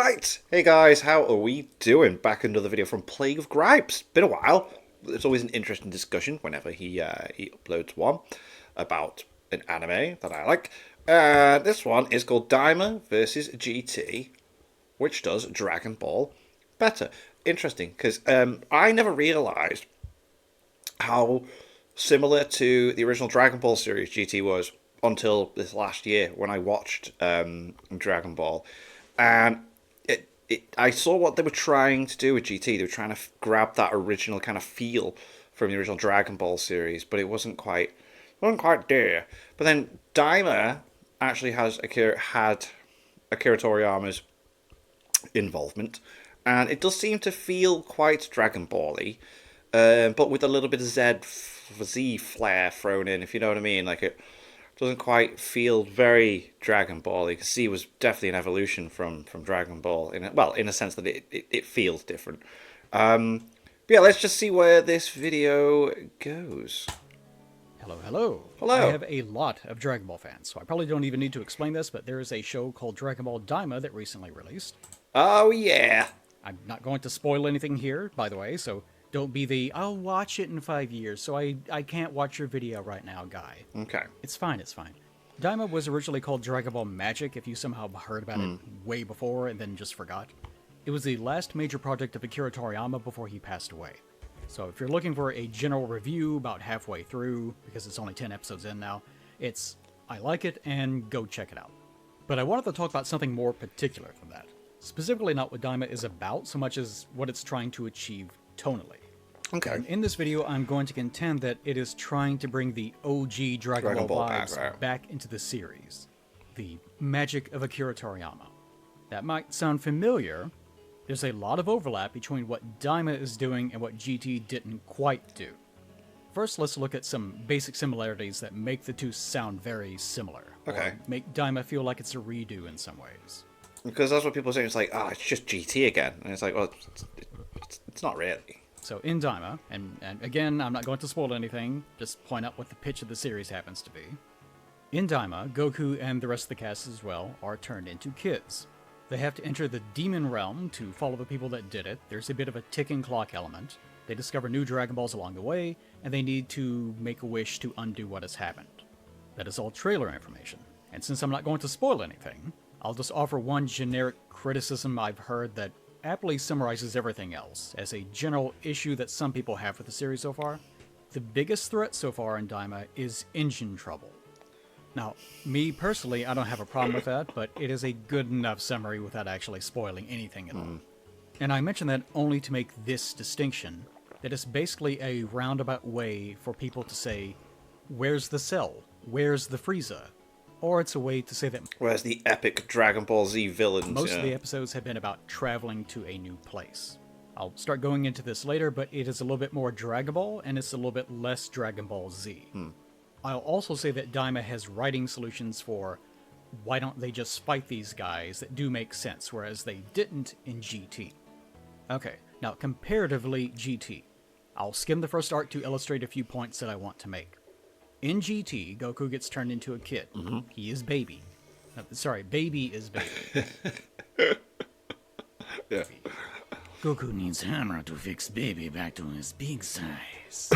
Right, hey guys, how are we doing? Back another video from Plague of Gripes. Been a while. It's always an interesting discussion whenever he uploads one about an anime that I like. This one is called Daima vs GT, which does Dragon Ball better. Interesting, because I never realised how similar to the original Dragon Ball series GT was until this last year when I watched Dragon Ball, and I saw what they were trying to do with GT. They were trying to grab that original kind of feel from the original Dragon Ball series, but it wasn't quite there. But then Daima actually had Akira Toriyama's involvement, and it does seem to feel quite Dragon Ball-y, but with a little bit of Z flair thrown in, if you know what I mean. Like, it doesn't quite feel very Dragon Ball-y, because Z was definitely an evolution from Dragon Ball, in a sense that it feels different. But yeah, let's just see where this video goes. Hello, hello. Hello. I have a lot of Dragon Ball fans, so I probably don't even need to explain this, but there is a show called Dragon Ball Daima that recently released. Oh, yeah. I'm not going to spoil anything here, by the way, so don't be the, I'll watch it in 5 years, so I can't watch your video right now guy. Okay. It's fine, it's fine. Daima was originally called Dragon Ball Magic, if you somehow heard about it way before and then just forgot. It was the last major project of Akira Toriyama before he passed away. So if you're looking for a general review about halfway through, because it's only 10 episodes in now, it's, I like it, and go check it out. But I wanted to talk about something more particular than that. Specifically not what Daima is about, so much as what it's trying to achieve tonally. Okay. And in this video, I'm going to contend that it is trying to bring the OG Dragon Ball vibes back into the series. The magic of Akira Toriyama. That might sound familiar. There's a lot of overlap between what Daima is doing and what GT didn't quite do. First, let's look at some basic similarities that make the two sound very similar. Okay. Or make Daima feel like it's a redo in some ways. Because that's what people say. It's like, it's just GT again. And it's like, well, it's not really. So in Daima, and again, I'm not going to spoil anything, just point out what the pitch of the series happens to be. In Daima, Goku and the rest of the cast as well are turned into kids. They have to enter the demon realm to follow the people that did it. There's a bit of a ticking clock element. They discover new Dragon Balls along the way, and they need to make a wish to undo what has happened. That is all trailer information. And since I'm not going to spoil anything, I'll just offer one generic criticism I've heard that aptly summarizes everything else, as a general issue that some people have with the series so far. The biggest threat so far in Daima is engine trouble. Now, me personally, I don't have a problem with that, but it is a good enough summary without actually spoiling anything at all. And I mention that only to make this distinction, that it's basically a roundabout way for people to say, where's the Cell? Where's the Frieza? Or it's a way to say that Whereas the epic Dragon Ball Z villains, most of the episodes have been about traveling to a new place. I'll start going into this later, but it is a little bit more Dragon Ball, and it's a little bit less Dragon Ball Z. I'll also say that Daima has writing solutions for why don't they just fight these guys that do make sense, whereas they didn't in GT. Okay, now comparatively GT. I'll skim the first arc to illustrate a few points that I want to make. In GT, Goku gets turned into a kid. He is baby. Sorry, baby is baby. Yeah. Goku needs hammer to fix baby back to his big size.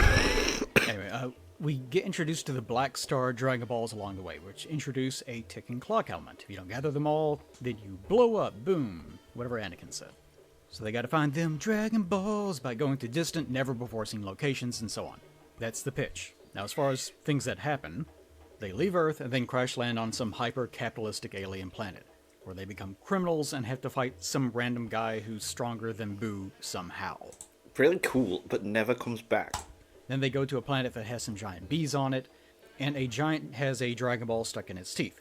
Anyway, we get introduced to the Black Star Dragon Balls along the way, which introduce a ticking clock element. If you don't gather them all, then you blow up, boom, whatever Anakin said. So they gotta find them Dragon Balls by going to distant, never-before-seen locations and so on. That's the pitch. Now, as far as things that happen, they leave Earth and then crash land on some hyper-capitalistic alien planet, where they become criminals and have to fight some random guy who's stronger than Boo somehow. Really cool, but never comes back. Then they go to a planet that has some giant bees on it, and a giant has a Dragon Ball stuck in its teeth.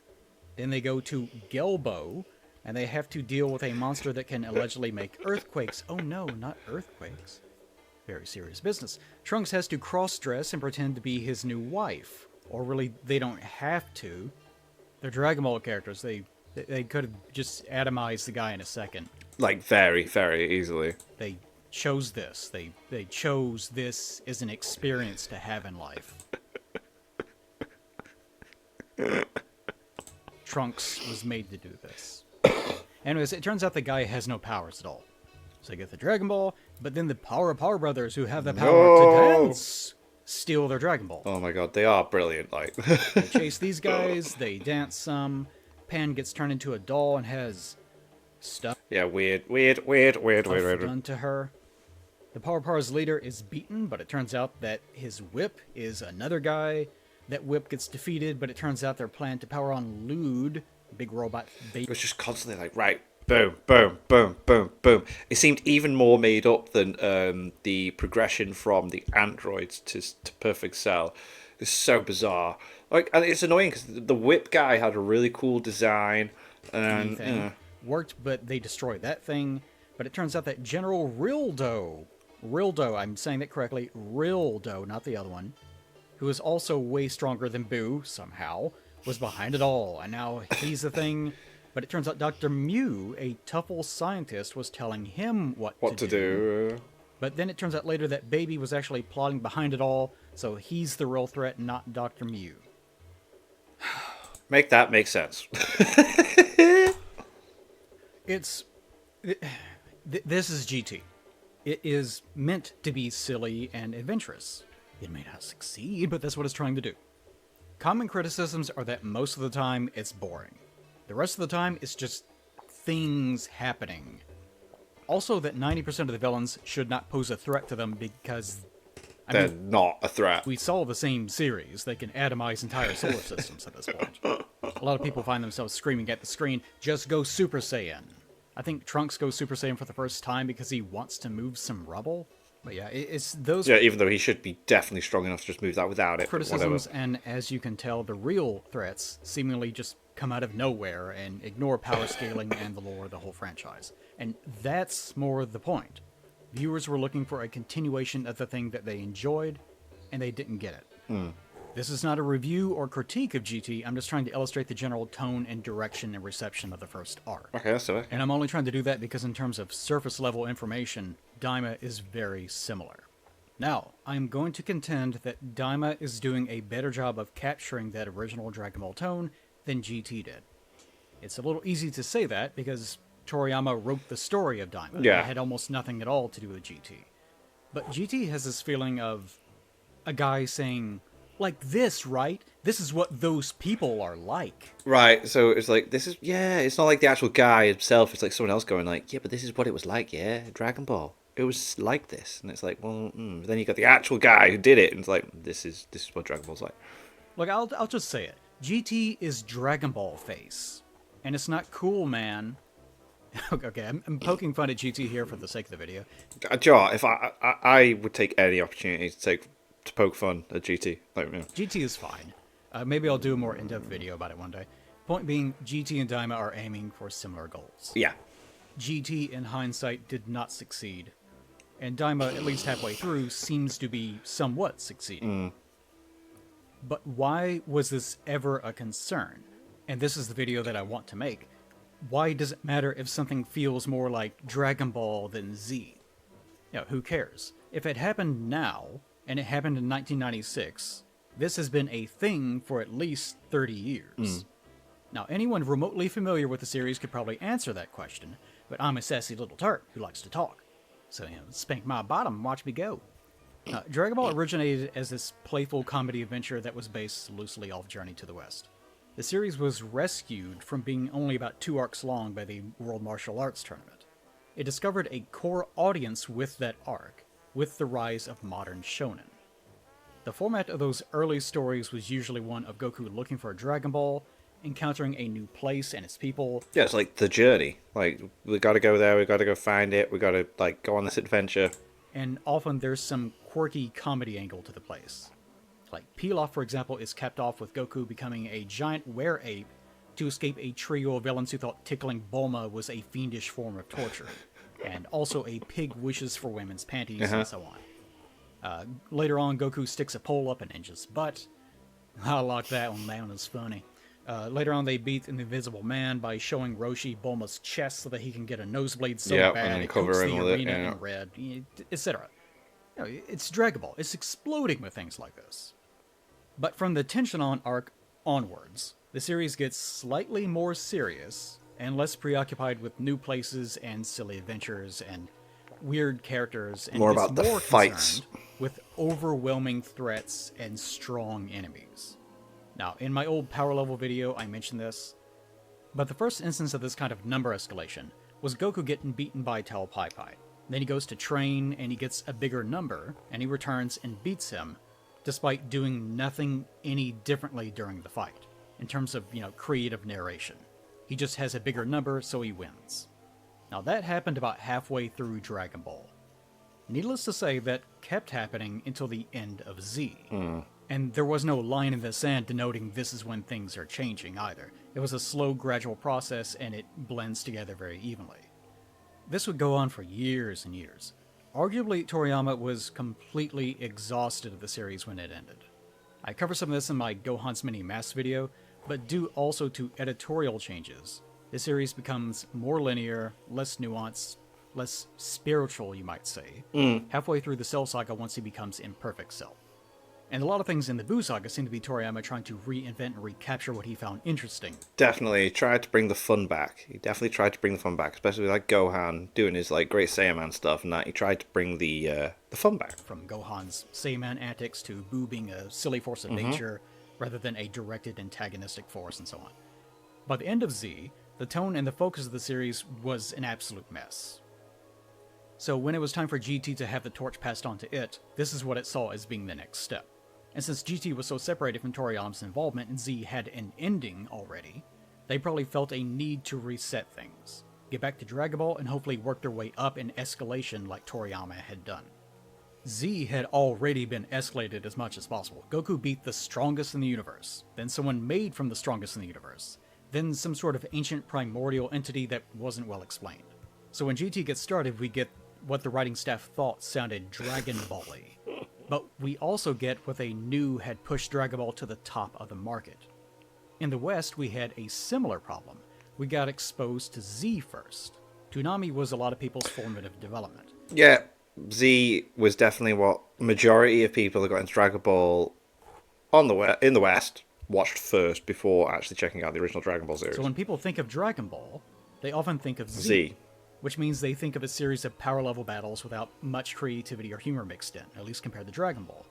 Then they go to Gelbo, and they have to deal with a monster that can allegedly make earthquakes. Oh no, not earthquakes. Very serious business. Trunks has to cross-dress and pretend to be his new wife. Or really, they don't have to. They're Dragon Ball characters. They could have just atomized the guy in a second. Like, very, very easily. They chose this. They chose this as an experience to have in life. Trunks was made to do this. Anyways, it turns out the guy has no powers at all. So they get the Dragon Ball, but then the Power Brothers, who have the power to dance, steal their Dragon Ball. Oh my god, they are brilliant. Like They chase these guys, they dance some. Pan gets turned into a doll and has stuff yeah, weird. done to her. The Power's leader is beaten, but it turns out that his whip is another guy. That whip gets defeated, but it turns out they're planning to power on Lude, big robot baby. It was just constantly like, right, boom, boom, boom, boom, boom. It seemed even more made up than the progression from the androids to Perfect Cell. It's so bizarre. Like, and it's annoying because the whip guy had a really cool design, and Worked, but they destroyed that thing. But it turns out that General Rildo, I'm saying that correctly, Rildo, not the other one, who is also way stronger than Boo, somehow, was behind it all, and now he's the thing. But it turns out Dr. Mew, a Tuffle scientist, was telling him what to do. But then it turns out later that Baby was actually plotting behind it all, so he's the real threat, not Dr. Mew. Make that make sense. This is GT. It is meant to be silly and adventurous. It may not succeed, but that's what it's trying to do. Common criticisms are that most of the time it's boring. The rest of the time it's just things happening. Also that 90% of the villains should not pose a threat to them because They're not a threat. we saw the same series. They can atomize entire solar systems at this point. A lot of people find themselves screaming at the screen, just go Super Saiyan. I think Trunks goes Super Saiyan for the first time because he wants to move some rubble. But yeah, it's those Even though he should be definitely strong enough to just move that without it. criticisms, and as you can tell, the real threats seemingly just come out of nowhere and ignore power scaling and the lore of the whole franchise. And that's more the point. Viewers were looking for a continuation of the thing that they enjoyed, and they didn't get it. This is not a review or critique of GT, I'm just trying to illustrate the general tone and direction and reception of the first arc. Okay, that's it. And I'm only trying to do that because in terms of surface level information, Daima is very similar. Now, I'm going to contend that Daima is doing a better job of capturing that original Dragon Ball tone than GT did. It's a little easy to say that because Toriyama wrote the story of Daima. Yeah. It had almost nothing at all to do with GT. But GT has this feeling of a guy saying, like this, right? This is what those people are like. Right, so it's like, it's not like the actual guy himself, it's like someone else going like, yeah, but this is what it was like, yeah, Dragon Ball. It was like this. And it's like, well, then you got the actual guy who did it, and it's like, this is what Dragon Ball's like. Look, I'll just say it. GT is Dragon Ball face. And it's not cool, man. Okay, I'm poking fun at GT here for the sake of the video. Jar, if I would take any opportunity to poke fun at GT. Like, yeah. GT is fine. Maybe I'll do a more in-depth video about it one day. Point being, GT and Daima are aiming for similar goals. Yeah. GT, in hindsight, did not succeed. And Daima, at least halfway through, seems to be somewhat succeeding. But why was this ever a concern? And this is the video that I want to make. Why does it matter if something feels more like Dragon Ball than Z? You know, who cares? If it happened now, and it happened in 1996, this has been a thing for at least 30 years. Now, anyone remotely familiar with the series could probably answer that question, but I'm a sassy little tart who likes to talk. So, spank my bottom and watch me go. Dragon Ball originated as this playful comedy adventure that was based loosely off Journey to the West. The series was rescued from being only about 2 arcs long by the World Martial Arts Tournament. It discovered a core audience with that arc, with the rise of modern shonen. The format of those early stories was usually one of Goku looking for a Dragon Ball, encountering a new place and its people. Yeah, it's like the journey. Like, we gotta go there, we gotta go find it, we gotta, like, go on this adventure. And often there's some quirky comedy angle to the place. Like, Pilaf, for example, is capped off with Goku becoming a giant were-ape to escape a trio of villains who thought tickling Bulma was a fiendish form of torture. And also a pig wishes for women's panties, and so on. Later on, Goku sticks a pole up a ninja's butt. I like that one, that one is funny. Later on, they beat an invisible man by showing Roshi Bulma's chest so that he can get a nosebleed so Yep, bad and it coats covering the with it, arena yeah. in red, etc. You know, it's Dragon Ball. It's exploding with things like this. But from the Tension On arc onwards, the series gets slightly more serious, and less preoccupied with new places and silly adventures and weird characters, and More gets about the more fights. concerned with overwhelming threats and strong enemies. Now, in my old power level video, I mentioned this, but the first instance of this kind of number escalation was Goku getting beaten by Tao Pai Pai. Then he goes to train, and he gets a bigger number, and he returns and beats him, despite doing nothing any differently during the fight, in terms of, creative narration. He just has a bigger number, so he wins. Now that happened about halfway through Dragon Ball. Needless to say, that kept happening until the end of Z. And there was no line in the sand denoting this is when things are changing either. It was a slow, gradual process, and it blends together very evenly. This would go on for years and years. Arguably, Toriyama was completely exhausted of the series when it ended. I cover some of this in my Gohan's Mini Mass video, but due also to editorial changes, the series becomes more linear, less nuanced, less spiritual, you might say, halfway through the Cell Saga once he becomes Imperfect Cell. And a lot of things in the Buu Saga seem to be Toriyama trying to reinvent and recapture what he found interesting. Definitely tried to bring the fun back. He definitely tried to bring the fun back, especially with like Gohan doing his like Great Saiyaman stuff and that. He tried to bring the fun back. From Gohan's Saiyaman antics to Buu being a silly force of nature rather than a directed antagonistic force and so on. By the end of Z, the tone and the focus of the series was an absolute mess. So when it was time for GT to have the torch passed on to it, this is what it saw as being the next step. And since GT was so separated from Toriyama's involvement and Z had an ending already, they probably felt a need to reset things, get back to Dragon Ball, and hopefully work their way up in escalation like Toriyama had done. Z had already been escalated as much as possible. Goku beat the strongest in the universe, then someone made from the strongest in the universe, then some sort of ancient primordial entity that wasn't well explained. So when GT gets started, we get what the writing staff thought sounded Dragon Ball-y. But we also get what they knew had pushed Dragon Ball to the top of the market. In the West, we had a similar problem. We got exposed to Z first. Toonami was a lot of people's formative development. Yeah, Z was definitely what majority of people that got into Dragon Ball in the West watched first before actually checking out the original Dragon Ball series. So when people think of Dragon Ball, they often think of Z. Which means they think of a series of power-level battles without much creativity or humor mixed in, at least compared to Dragon Ball.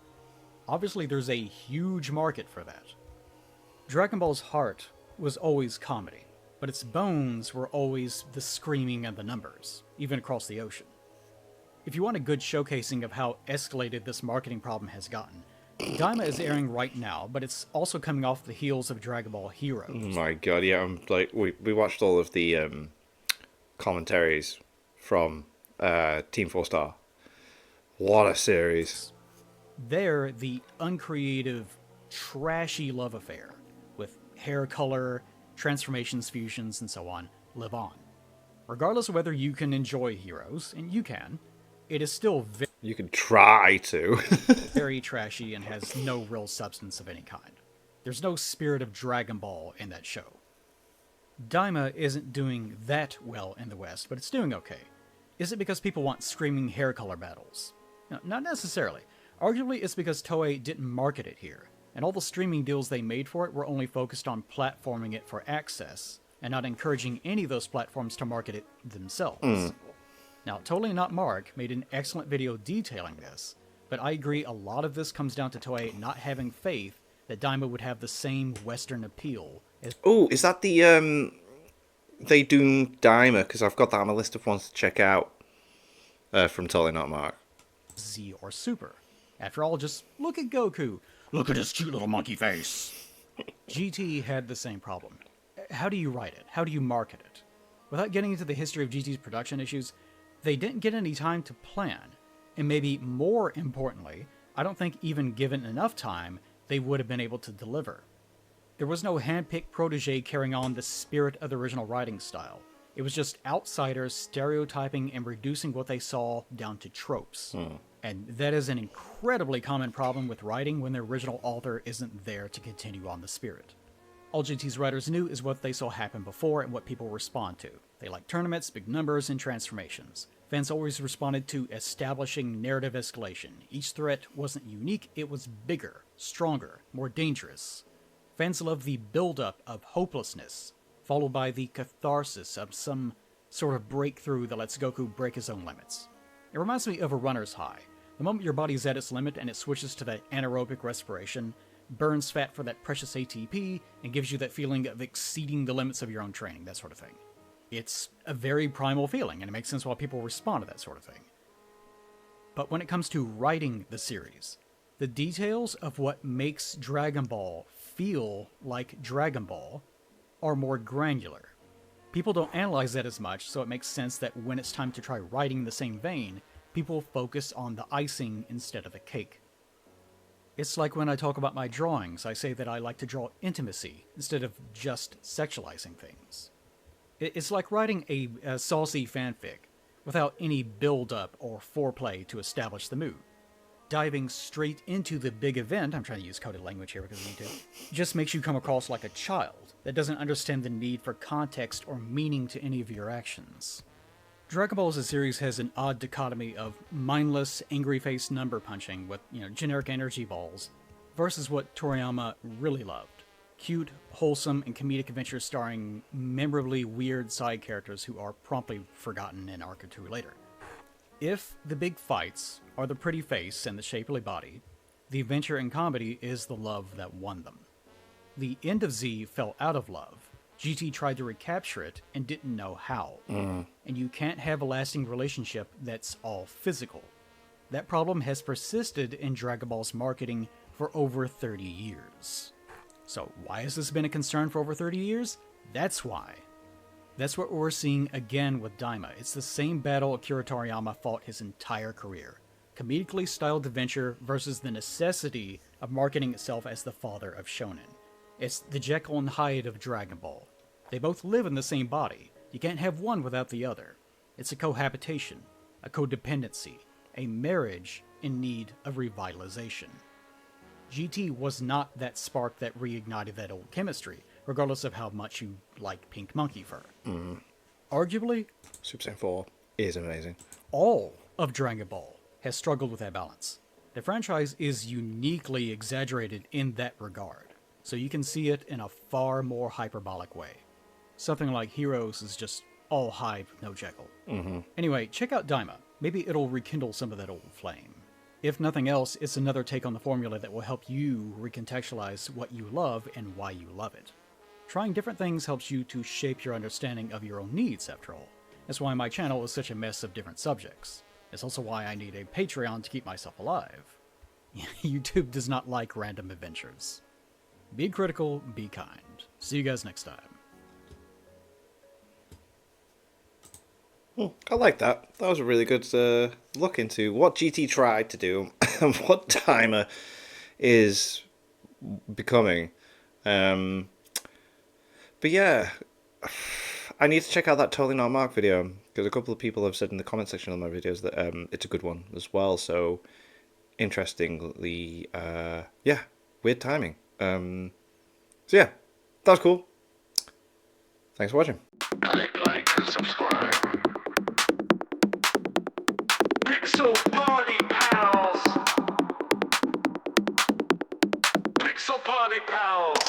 Obviously, there's a huge market for that. Dragon Ball's heart was always comedy, but its bones were always the screaming and the numbers, even across the ocean. If you want a good showcasing of how escalated this marketing problem has gotten, Daima is airing right now, but it's also coming off the heels of Dragon Ball Heroes. Oh my god, yeah, we watched all of the commentaries from Team 4 Star. What a series. There, the uncreative, trashy love affair with hair color, transformations, fusions, and so on live on. Regardless of whether you can enjoy Heroes, and you can, it is still You can try to. very trashy and has no real substance of any kind. There's no spirit of Dragon Ball in that show. Daima isn't doing that well in the West, but it's doing okay. Is it because people want screaming hair color battles? No, not necessarily. Arguably, it's because Toei didn't market it here, and all the streaming deals they made for it were only focused on platforming it for access, and not encouraging any of those platforms to market it themselves. Now, Totally Not Mark made an excellent video detailing this, but I agree a lot of this comes down to Toei not having faith that Daima would have the same Western appeal as... Oh, is that the They Doomed Daima? Because I've got that on a list of ones to check out from Totally Not Mark. Z or Super. After all, just look at Goku. Look at his cute little monkey face. GT had the same problem. How do you write it? How do you market it? Without getting into the history of GT's production issues, they didn't get any time to plan. And maybe more importantly, I don't think even given enough time, they would have been able to deliver. There was no hand-picked protege carrying on the spirit of the original writing style. It was just outsiders stereotyping and reducing what they saw down to tropes. And that is an incredibly common problem with writing when the original author isn't there to continue on the spirit. All GT's writers knew is what they saw happen before and what people respond to. They like tournaments, big numbers, and transformations. Fans always responded to establishing narrative escalation. Each threat wasn't unique, it was bigger, stronger, more dangerous. Fans loved the build-up of hopelessness, followed by the catharsis of some sort of breakthrough that lets Goku break his own limits. It reminds me of a runner's high. The moment your body's at its limit and it switches to that anaerobic respiration, burns fat for that precious ATP, and gives you that feeling of exceeding the limits of your own training, that sort of thing. It's a very primal feeling, and it makes sense why people respond to that sort of thing. But when it comes to writing the series, the details of what makes Dragon Ball feel like Dragon Ball are more granular. People don't analyze that as much, so it makes sense that when it's time to try writing the same vein, people focus on the icing instead of the cake. It's like when I talk about my drawings, I say that I like to draw intimacy instead of just sexualizing things. It's like writing a saucy fanfic without any build-up or foreplay to establish the mood. Diving straight into the big event, I'm trying to use coded language here because I need to, just makes you come across like a child that doesn't understand the need for context or meaning to any of your actions. Dragon Ball as a series has an odd dichotomy of mindless, angry-faced number punching with, generic energy balls, versus what Toriyama really loved. Cute, wholesome, and comedic adventures starring memorably weird side characters who are promptly forgotten in Arc or 2 later. If the big fights are the pretty face and the shapely body, the adventure and comedy is the love that won them. The end of Z fell out of love. GT tried to recapture it and didn't know how. And you can't have a lasting relationship that's all physical. That problem has persisted in Dragon Ball's marketing for over 30 years. So why has this been a concern for over 30 years? That's why. That's what we're seeing again with Daima. It's the same battle Akira Toriyama fought his entire career. Comedically styled adventure versus the necessity of marketing itself as the father of shonen. It's the Jekyll and Hyde of Dragon Ball. They both live in the same body. You can't have one without the other. It's a cohabitation, a codependency, a marriage in need of revitalization. GT was not that spark that reignited that old chemistry, regardless of how much you like pink monkey fur. Arguably, Super Saiyan 4 is amazing. all of Dragon Ball has struggled with that balance. The franchise is uniquely exaggerated in that regard, so you can see it in a far more hyperbolic way. Something like Heroes is just all hype, no Jekyll. Anyway, check out Daima. Maybe it'll rekindle some of that old flame. If nothing else, it's another take on the formula that will help you recontextualize what you love and why you love it. Trying different things helps you to shape your understanding of your own needs, after all. That's why my channel is such a mess of different subjects. It's also why I need a Patreon to keep myself alive. YouTube does not like random adventures. Be critical, be kind. See you guys next time. I like that. That was a really good look into what GT tried to do and what Daima is becoming. But yeah, I need to check out that Totally Not Mark video, because a couple of people have said in the comment section on my videos that it's a good one as well. So, interestingly, yeah, weird timing. So yeah, that was cool. Thanks for watching. Like, subscribe. Pixel Party Pals! Pixel Party Pals!